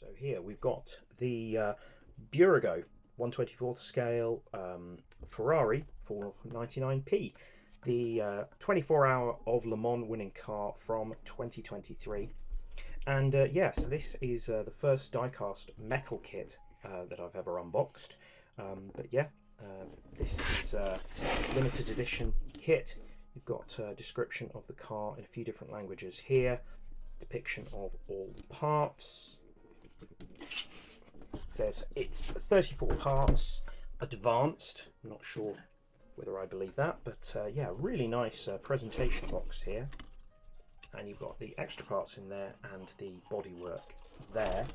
So here we've got the Bburago 1/24 scale Ferrari for 99p, the 24-hour of Le Mans winning car from 2023. And yeah, so this is the first die-cast metal kit that I've ever unboxed. But yeah, this is a limited edition kit. You've got a description of the car in a few different languages here, depiction of all the parts. It says it's 34 parts, advanced. I'm not sure whether I believe that, but yeah, really nice presentation box here. And you've got the extra parts in there and the bodywork there.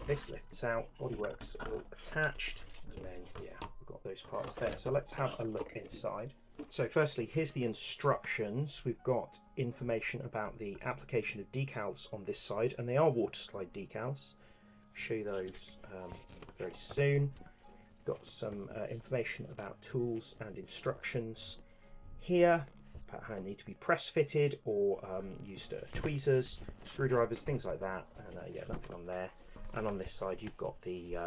This lifts out, bodywork's all attached, and then yeah, we've got those parts there. So let's have a look inside. So firstly, here's the instructions. We've got information about the application of decals on this side, and they are water slide decals. I'll show you those very soon. Got some information about tools and instructions here, about how they need to be press fitted or used tweezers, screwdrivers, things like that. And yeah, nothing on there. And on this side, you've got the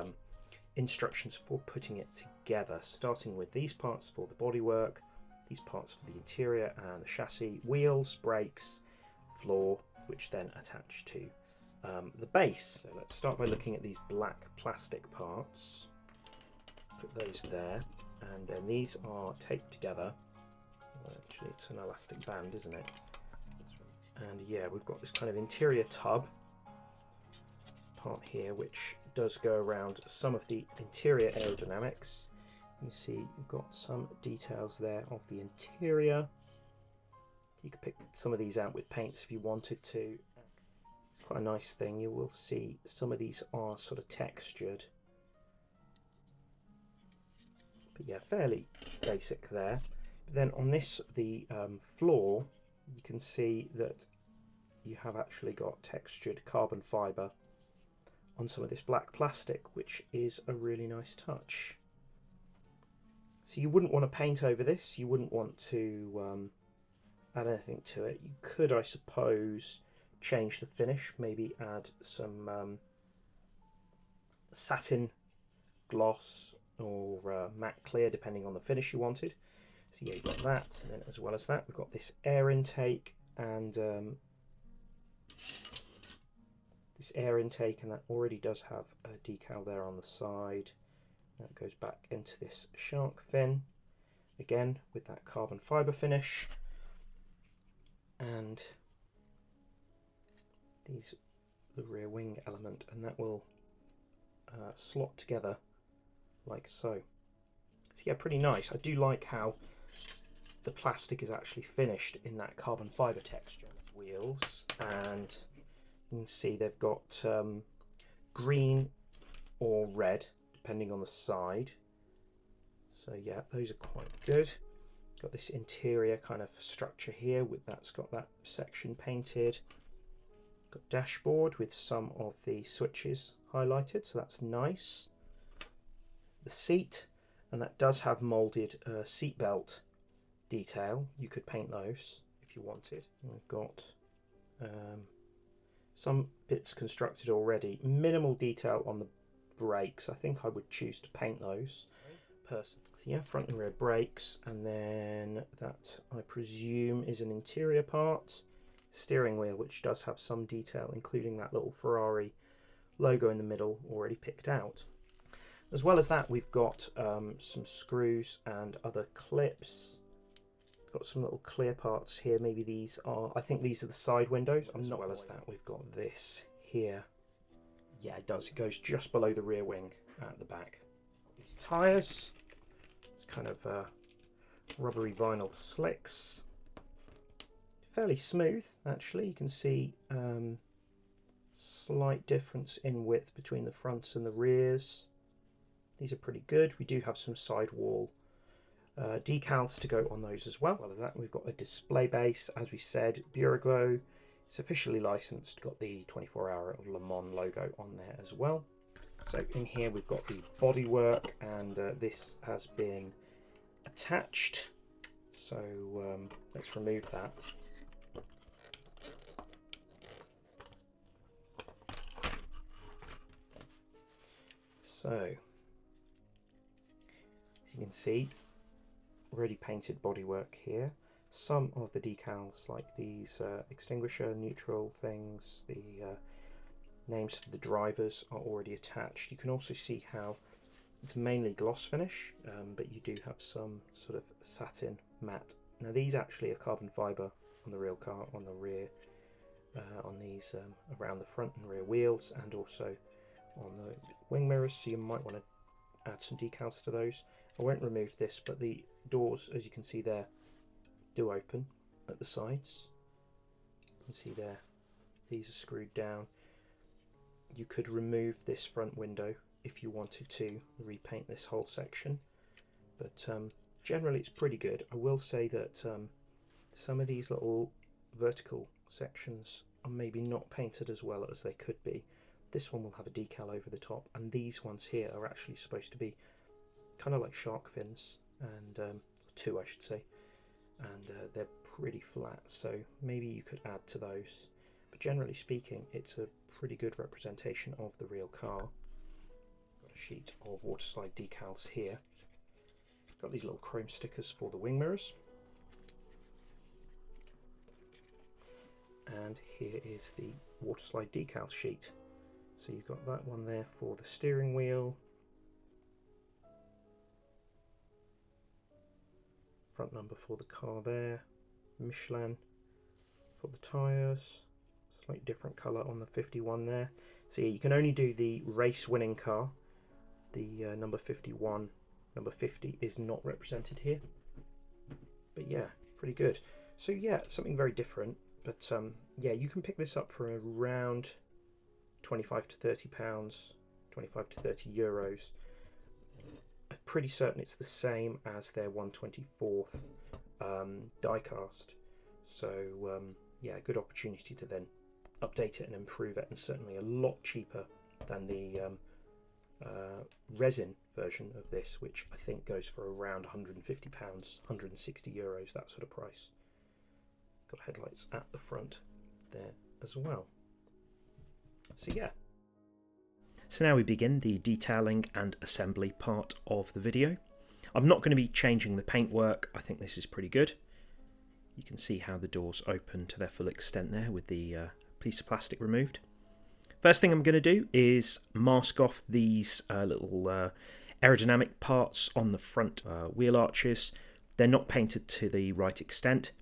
instructions for putting it together, starting with these parts for the bodywork, these parts for the interior and the chassis, wheels, brakes, floor, which then attach to the base. So let's start by looking at these black plastic parts. Put those there, and then these are taped together. Well, actually, it's an elastic band, isn't it? And yeah, we've got this kind of interior tub part here, which does go around some of the interior aerodynamics. You can see you've got some details there of the interior. You could pick some of these out with paints if you wanted to. It's quite a nice thing. You will see some of these are sort of textured. But yeah, fairly basic there. But then on this, the floor, you can see that you have actually got textured carbon fibre on some of this black plastic, which is a really nice touch. So you wouldn't want to paint over this, you wouldn't want to add anything to it. You could, I suppose, change the finish, maybe add some satin gloss or matte clear, depending on the finish you wanted. So yeah, you've got that, and then as well as that, we've got this air intake and this air intake, and that already does have a decal there on the side. Now it goes back into this shark fin, again with that carbon fibre finish, and these the rear wing element, and that will slot together like so. So yeah, pretty nice. I do like how the plastic is actually finished in that carbon fibre texture. Wheels, and you can see they've got green or red depending on the side. So yeah, those are quite good. Got this interior kind of structure here with that's got that section painted. Got dashboard with some of the switches highlighted, so that's nice. The seat, and that does have moulded seat belt detail. You could paint those if you wanted. And we've got some bits constructed already. Minimal detail on the brakes. I think I would choose to paint those personally. So yeah, front and rear brakes, and then that I presume is an interior part. Steering wheel, which does have some detail, including that little Ferrari logo in the middle already picked out. As well as that, we've got some screws and other clips. Got some little clear parts here. Maybe these are, I think these are the side windows. As well as that, we've got this here. Yeah, it does. It goes just below the rear wing at the back. These tyres, it's kind of rubbery vinyl slicks. Fairly smooth, actually. You can see slight difference in width between the fronts and the rears. These are pretty good. We do have some sidewall decals to go on those as well. Well as that, we've got a display base, as we said, Bburago. It's officially licensed, got the 24-hour of Le Mans logo on there as well. So in here we've got the bodywork, and this has been attached. So let's remove that. So, as you can see, really painted bodywork here. Some of the decals, like these extinguisher neutral things, the names for the drivers are already attached. You can also see how it's mainly gloss finish, but you do have some sort of satin matte. Now these actually are carbon fibre on the real car, on the rear, on these around the front and rear wheels, and also on the wing mirrors, so you might want to add some decals to those. I won't remove this, but the doors, as you can see there, do open at the sides. You can see there, these are screwed down. You could remove this front window if you wanted to repaint this whole section, but generally it's pretty good. I will say that some of these little vertical sections are maybe not painted as well as they could be. This one will have a decal over the top, and these ones here are actually supposed to be kind of like shark fins, and two I should say, and they're pretty flat, so maybe you could add to those. But generally speaking, it's a pretty good representation of the real car. Got a sheet of waterslide decals here. Got these little chrome stickers for the wing mirrors. And here is the waterslide decal sheet. So you've got that one there for the steering wheel, front number for the car there, Michelin for the tyres, slightly different colour on the 51 there. So yeah, you can only do the race winning car. The number 51, number 50 is not represented here, but yeah, pretty good. So yeah, something very different, but yeah, you can pick this up for around 25 to 30 pounds, 25 to 30 euros. I'm pretty certain it's the same as their 1/24 die cast. So yeah, good opportunity to then update it and improve it, and certainly a lot cheaper than the resin version of this, which I think goes for around £150, 160 euros, that sort of price. Got headlights at the front there as well. So yeah. So now we begin the detailing and assembly part of the video. I'm not going to be changing the paintwork. I think this is pretty good. You can see how the doors open to their full extent there with the piece of plastic removed. First thing I'm going to do is mask off these little aerodynamic parts on the front wheel arches. They're not painted to the right extent.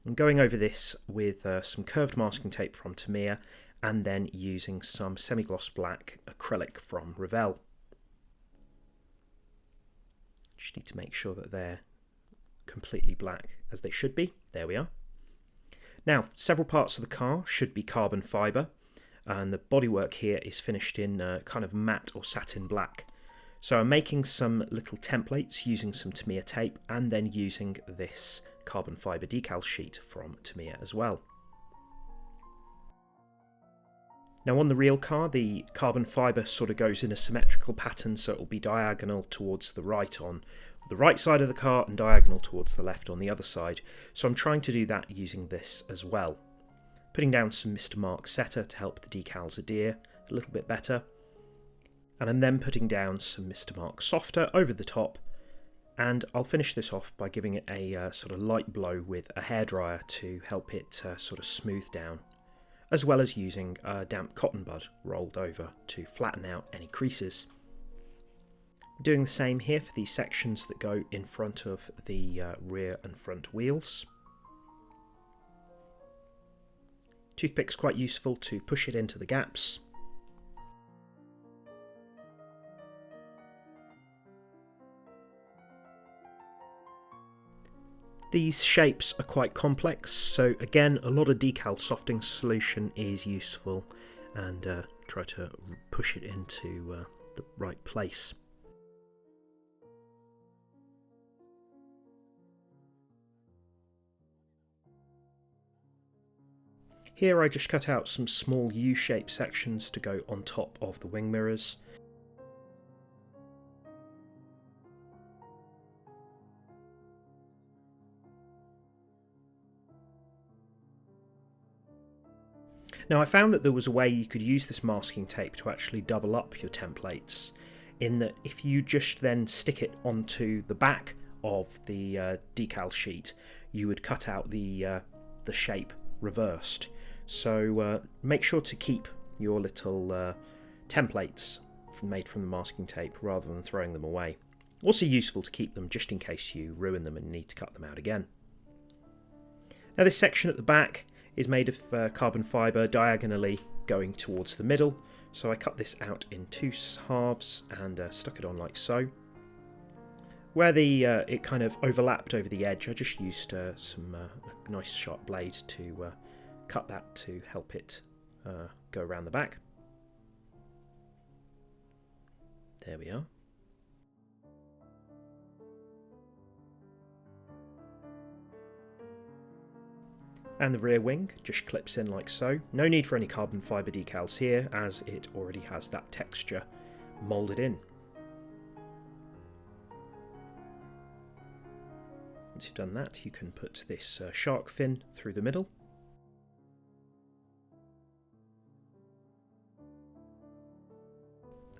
I'm going over this with some curved masking tape from Tamiya, and then using some semi-gloss black acrylic from Revell. Just need to make sure that they're completely black, as they should be. There we are. Now, several parts of the car should be carbon fibre, and the bodywork here is finished in kind of matte or satin black. So I'm making some little templates using some Tamiya tape, and then using this carbon fibre decal sheet from Tamiya as well. Now on the real car, the carbon fibre sort of goes in a symmetrical pattern, so it will be diagonal towards the right on the right side of the car and diagonal towards the left on the other side. So I'm trying to do that using this as well. Putting down some Mr. Mark setter to help the decals adhere a little bit better. And I'm then putting down some Mr. Mark softer over the top, and I'll finish this off by giving it a sort of light blow with a hairdryer to help it sort of smooth down, as well as using damp cotton bud rolled over to flatten out any creases. Doing the same here for these sections that go in front of the rear and front wheels. Toothpick's quite useful to push it into the gaps. These shapes are quite complex, so again a lot of decal softening solution is useful, and try to push it into the right place. Here I just cut out some small U-shaped sections to go on top of the wing mirrors. Now I found that there was a way you could use this masking tape to actually double up your templates. in that if you just then stick it onto the back of the decal sheet, you would cut out the shape reversed. So make sure to keep your little templates made from the masking tape rather than throwing them away. Also useful to keep them just in case you ruin them and need to cut them out again. Now this section at the back is made of carbon fibre diagonally going towards the middle, so I cut this out in 2 halves and stuck it on like so. Where it kind of overlapped over the edge, I just used some nice sharp blade to cut that to help it go around the back. There we are. And the rear wing just clips in like so. No need for any carbon fibre decals here, as it already has that texture moulded in. Once you've done that, you can put this shark fin through the middle.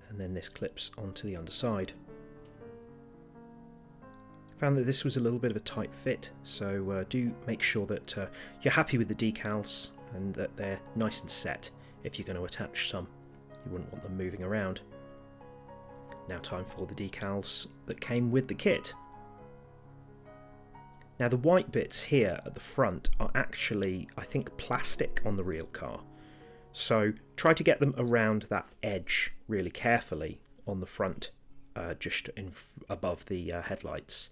And then this clips onto the underside. Found that this was a little bit of a tight fit, so do make sure that you're happy with the decals and that they're nice and set if you're going to attach some. You wouldn't want them moving around. Now time for the decals that came with the kit. Now the white bits here at the front are actually, I think, plastic on the real car. So try to get them around that edge really carefully on the front, just above the headlights.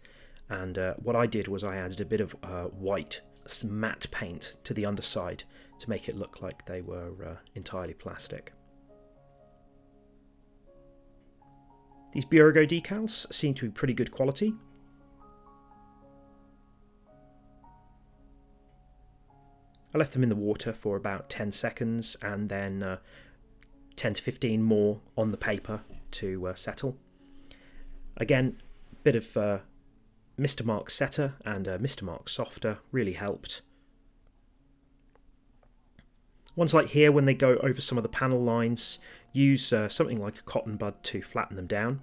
And what I did was I added a bit of white matte paint to the underside to make it look like they were entirely plastic. These Bburago decals seem to be pretty good quality. I left them in the water for about 10 seconds and then 10 to 15 more on the paper to settle. Again, a bit of Mr. Mark Setter and Mr. Mark Softer really helped. Ones like here, when they go over some of the panel lines, use something like a cotton bud to flatten them down.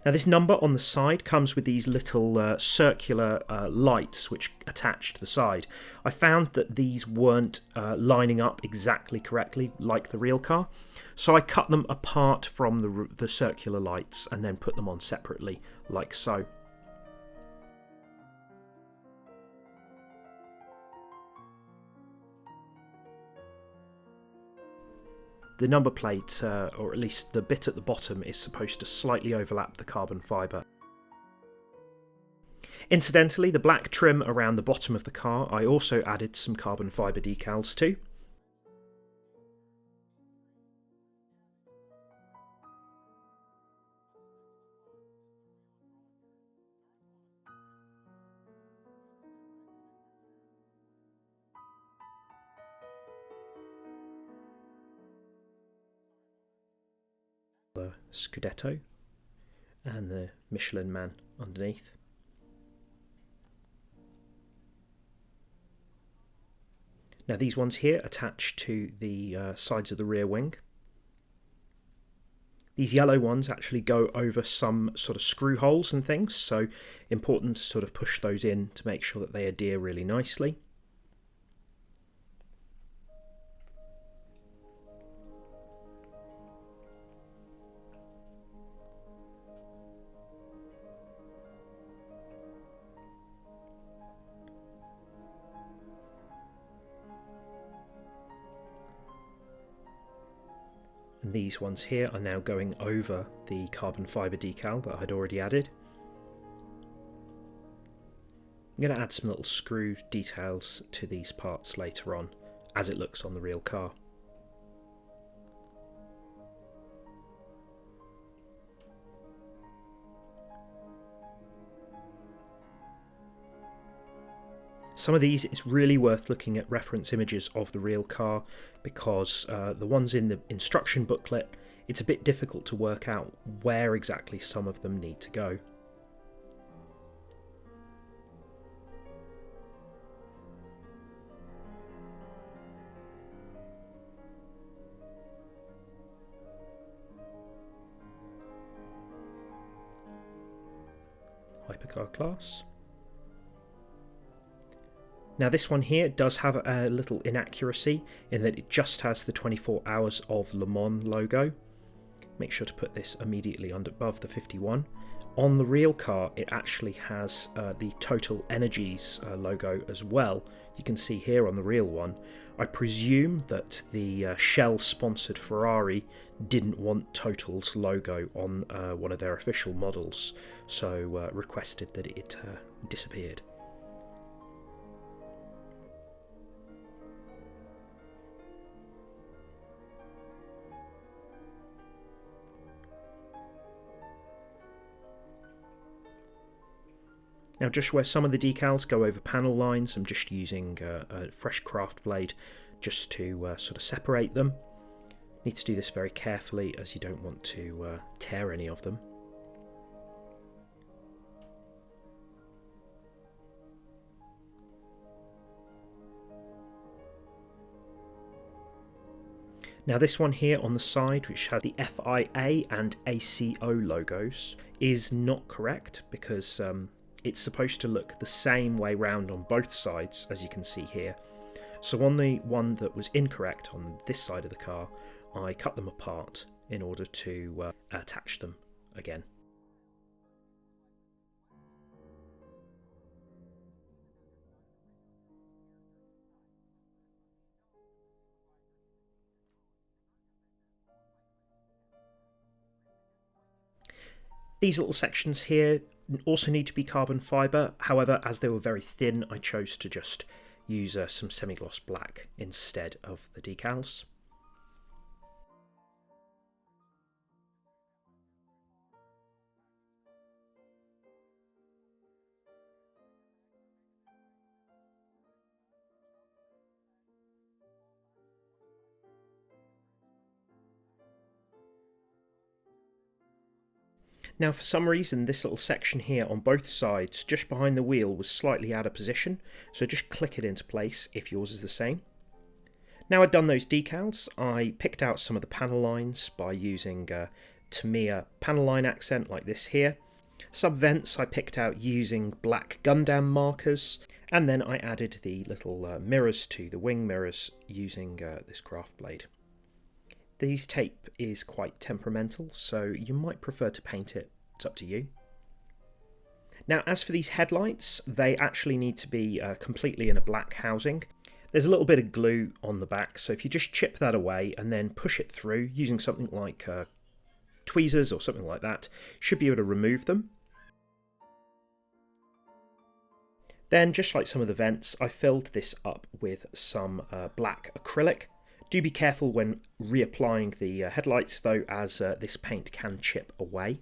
Now this number on the side comes with these little circular lights which attach to the side. I found that these weren't lining up exactly correctly like the real car, so I cut them apart from the circular lights and then put them on separately like so. The number plate, or at least the bit at the bottom, is supposed to slightly overlap the carbon fibre. Incidentally, the black trim around the bottom of the car I also added some carbon fibre decals to. The Scudetto and the Michelin Man underneath. Now these ones here attach to the sides of the rear wing. These yellow ones actually go over some sort of screw holes and things, so important to sort of push those in to make sure that they adhere really nicely. And these ones here are now going over the carbon fibre decal that I'd already added. I'm going to add some little screw details to these parts later on, as it looks on the real car. Some of these, it's really worth looking at reference images of the real car, because the ones in the instruction booklet, it's a bit difficult to work out where exactly some of them need to go. hypercar class. Now this one here does have a little inaccuracy in that it just has the 24 Hours of Le Mans logo. Make sure to put this immediately above the 51. On the real car it actually has the Total Energies logo as well. You can see here on the real one. I presume that the Shell sponsored Ferrari didn't want Total's logo on one of their official models, so requested that it disappeared. Now just where some of the decals go over panel lines, I'm just using a fresh craft blade just to sort of separate them. Need to do this very carefully as you don't want to tear any of them. Now this one here on the side, which has the FIA and ACO logos, is not correct because it's supposed to look the same way round on both sides, as you can see here. So on the one that was incorrect on this side of the car, I cut them apart in order to attach them again. These little sections here also need to be carbon fibre, however, as they were very thin, I chose to just use some semi-gloss black instead of the decals. Now for some reason this little section here on both sides just behind the wheel was slightly out of position, so just click it into place if yours is the same. Now I'd done those decals, I picked out some of the panel lines by using Tamiya panel line accent like this here. Some vents I picked out using black Gundam markers, and then I added the little mirrors to the wing mirrors using this craft blade. This tape is quite temperamental, so you might prefer to paint it. It's up to you. Now, as for these headlights, they actually need to be completely in a black housing. There's a little bit of glue on the back, so if you just chip that away and then push it through using something like tweezers or something like that, you should be able to remove them. Then, just like some of the vents, I filled this up with some black acrylic. Do be careful when reapplying the headlights though, as this paint can chip away.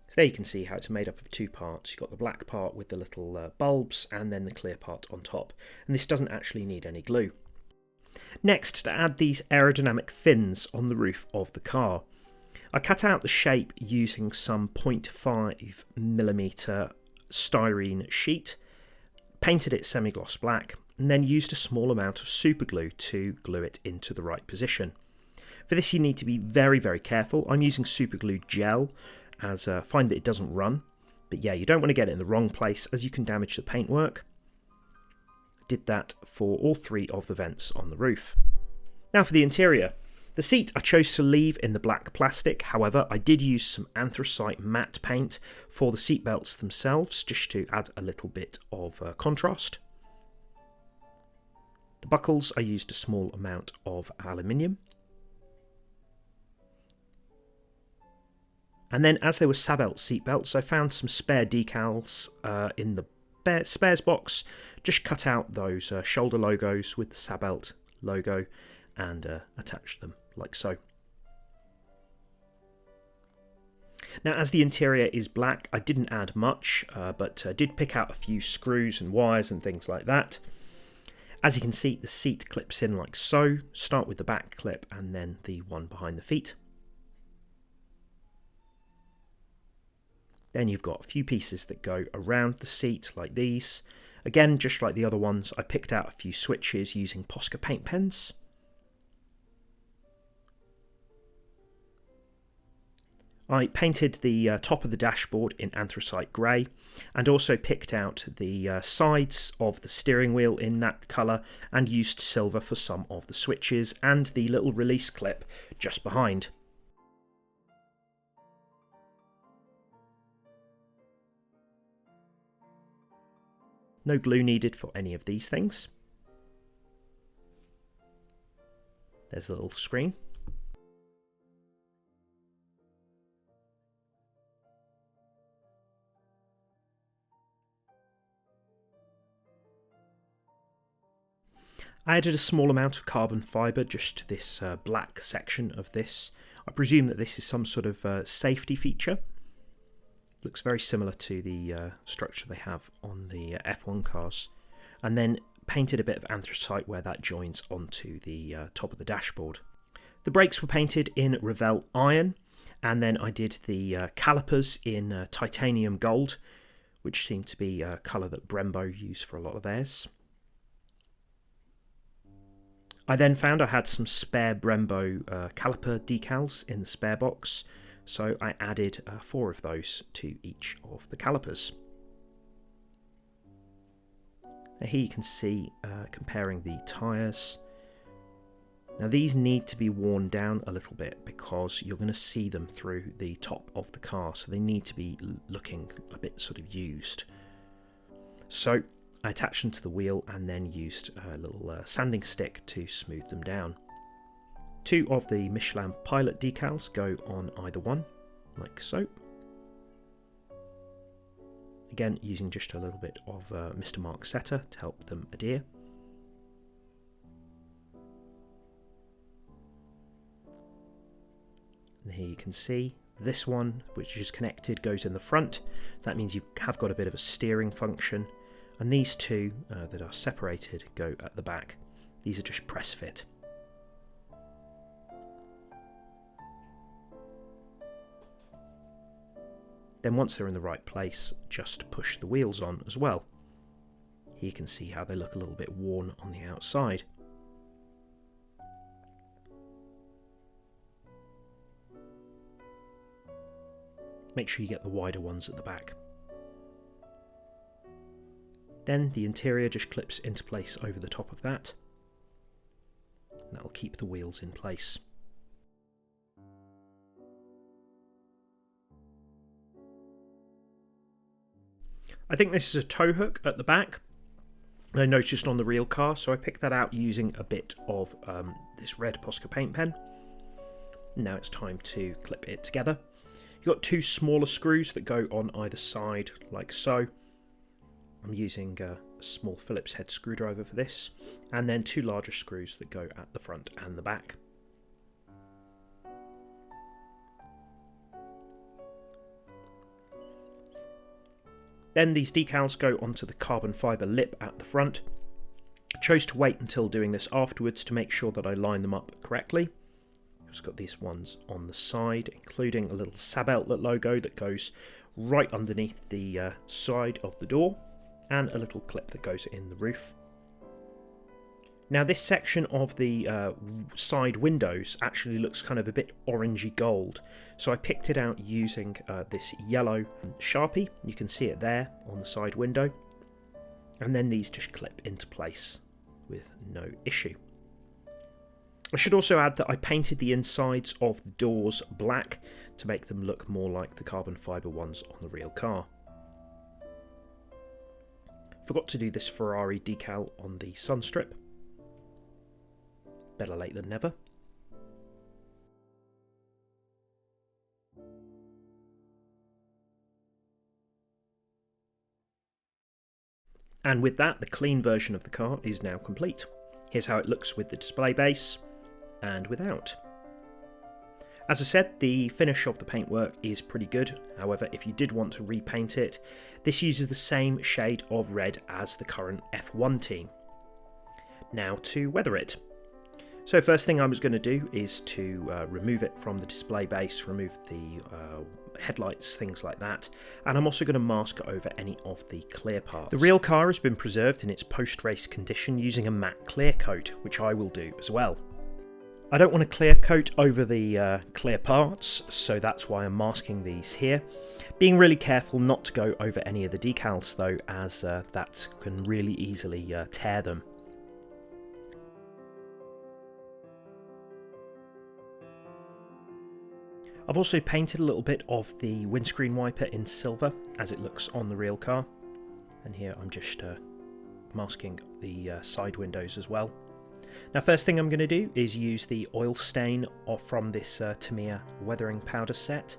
So there you can see how it's made up of two parts. You've got the black part with the little bulbs and then the clear part on top. And this doesn't actually need any glue. Next, to add these aerodynamic fins on the roof of the car. I cut out the shape using some 0.5mm styrene sheet, painted it semi-gloss black, and then used a small amount of super glue to glue it into the right position. For this you need to be very, very careful. I'm using super glue gel as I find that it doesn't run, but yeah, you don't want to get it in the wrong place as you can damage the paintwork. Did that for all three of the vents on the roof. Now for the interior. The seat I chose to leave in the black plastic, however I did use some anthracite matte paint for the seat belts themselves just to add a little bit of contrast. The buckles I used a small amount of aluminium. And then as they were Sabelt seat belts, I found some spare decals in the spares box. Just cut out those shoulder logos with the Sabelt logo and attached them like so. Now as the interior is black, I didn't add much, but did pick out a few screws and wires and things like that. As you can see, the seat clips in like so. Start with the back clip and then the one behind the feet. Then you've got a few pieces that go around the seat like these. Again, just like the other ones, I picked out a few switches using Posca paint pens. I painted the top of the dashboard in anthracite grey and also picked out the sides of the steering wheel in that colour and used silver for some of the switches and the little release clip just behind. No glue needed for any of these things. There's a little screen. I added a small amount of carbon fibre just to this black section of this. I presume that this is some sort of safety feature. Looks very similar to the structure they have on the F1 cars. And then painted a bit of anthracite where that joins onto the top of the dashboard. The brakes were painted in Revell iron, and then I did the calipers in titanium gold, which seemed to be a colour that Brembo use for a lot of theirs. I then found I had some spare Brembo caliper decals in the spare box, so I added 4 of those to each of the calipers. Now here you can see comparing the tyres. Now these need to be worn down a little bit because you're going to see them through the top of the car, so they need to be looking a bit sort of used. So I attached them to the wheel and then used a little sanding stick to smooth them down. 2 of the Michelin Pilot decals go on either one, like so. Again, using just a little bit of Mr. Mark Setter to help them adhere. And here you can see this one, which is connected, goes in the front. That means you have got a bit of a steering function. And these 2 that are separated go at the back. These are just press fit. Then once they're in the right place, just push the wheels on as well. Here you can see how they look a little bit worn on the outside. Make sure you get the wider ones at the back. Then the interior just clips into place over the top of that. And that'll keep the wheels in place. I think this is a tow hook at the back. I noticed on the real car, so I picked that out using a bit of this red Posca paint pen. Now it's time to clip it together. You've got 2 smaller screws that go on either side, like so. I'm using a small Phillips head screwdriver for this, and then 2 larger screws that go at the front and the back. Then these decals go onto the carbon fibre lip at the front. I chose to wait until doing this afterwards to make sure that I line them up correctly. I've just got these ones on the side, including a little Sabelt logo that goes right underneath the side of the door, and a little clip that goes in the roof. Now this section of the side windows actually looks kind of a bit orangey gold, so I picked it out using this yellow Sharpie. You can see it there on the side window, and then these just clip into place with no issue. I should also add that I painted the insides of the doors black to make them look more like the carbon fibre ones on the real car. Forgot to do this Ferrari decal on the sun strip. Better late than never. And with that, the clean version of the car is now complete. Here's how it looks with the display base and without. As I said, the finish of the paintwork is pretty good. However, if you did want to repaint it, this uses the same shade of red as the current F1 team. Now to weather it. So first thing I was going to do is to remove it from the display base, remove the headlights, things like that, and I'm also going to mask over any of the clear parts. The real car has been preserved in its post-race condition using a matte clear coat, which I will do as well. I don't want to clear coat over the clear parts, so that's why I'm masking these here. Being really careful not to go over any of the decals though, as that can really easily tear them. I've also painted a little bit of the windscreen wiper in silver as it looks on the real car, and here I'm just masking the side windows as well. Now, first thing I'm going to do is use the oil stain from this Tamiya weathering powder set.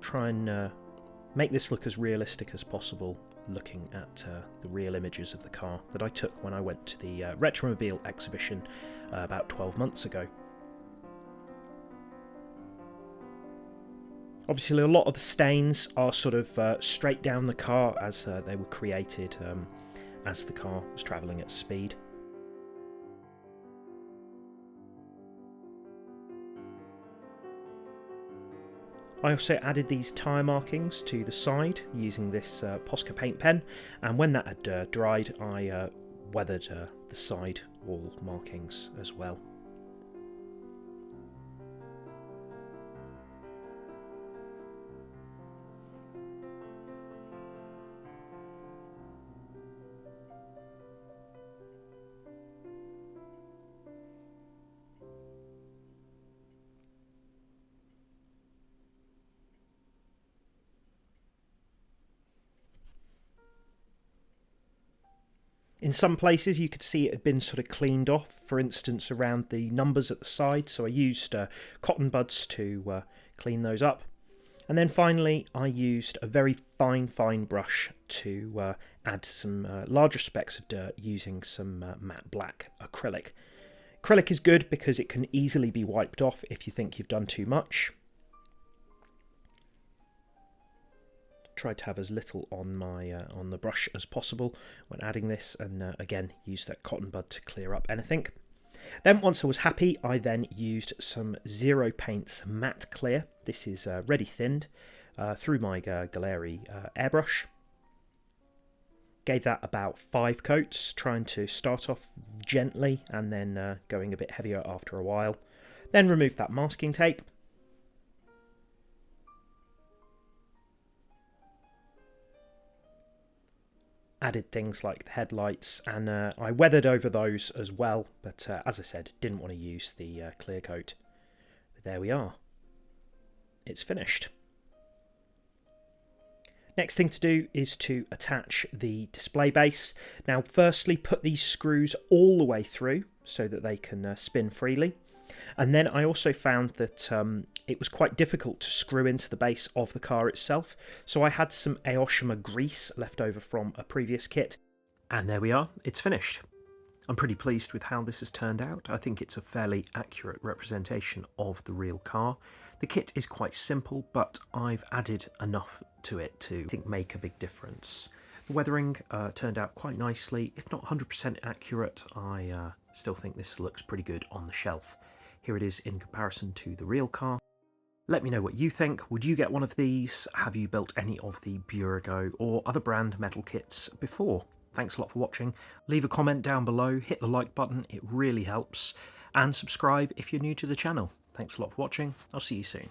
Try and make this look as realistic as possible, looking at the real images of the car that I took when I went to the Retromobile exhibition about 12 months ago. Obviously, a lot of the stains are sort of straight down the car as they were created as the car was travelling at speed. I also added these tyre markings to the side using this Posca paint pen, and when that had dried I weathered the side wall markings as well. In some places you could see it had been sort of cleaned off, for instance around the numbers at the side, so I used cotton buds to clean those up. And then finally I used a very fine brush to add some larger specks of dirt using some matte black acrylic. Acrylic is good because it can easily be wiped off if you think you've done too much. Tried to have as little on my on the brush as possible when adding this, and again used that cotton bud to clear up anything. Then once I was happy, I then used some Zero Paints matte clear. This is ready thinned through my Galeri airbrush. Gave that about 5 coats, trying to start off gently and then going a bit heavier after a while. Then removed that masking tape. Added things like the headlights, and I weathered over those as well, but as I said, didn't want to use the clear coat. But there we are. It's finished. Next thing to do is to attach the display base. Now firstly, put these screws all the way through so that they can spin freely. And then I also found that it was quite difficult to screw into the base of the car itself, so I had some Aoshima grease left over from a previous kit. And there we are, it's finished. I'm pretty pleased with how this has turned out. I think it's a fairly accurate representation of the real car. The kit is quite simple, but I've added enough to it to, I think, make a big difference. The weathering turned out quite nicely. If not 100% accurate, I still think this looks pretty good on the shelf. Here it is in comparison to the real car. Let me know what you think. Would you get one of these? Have you built any of the Bburago or other brand metal kits before? Thanks a lot for watching. Leave a comment down below, hit the like button, it really helps, and subscribe if you're new to the channel. Thanks a lot for watching. I'll see you soon.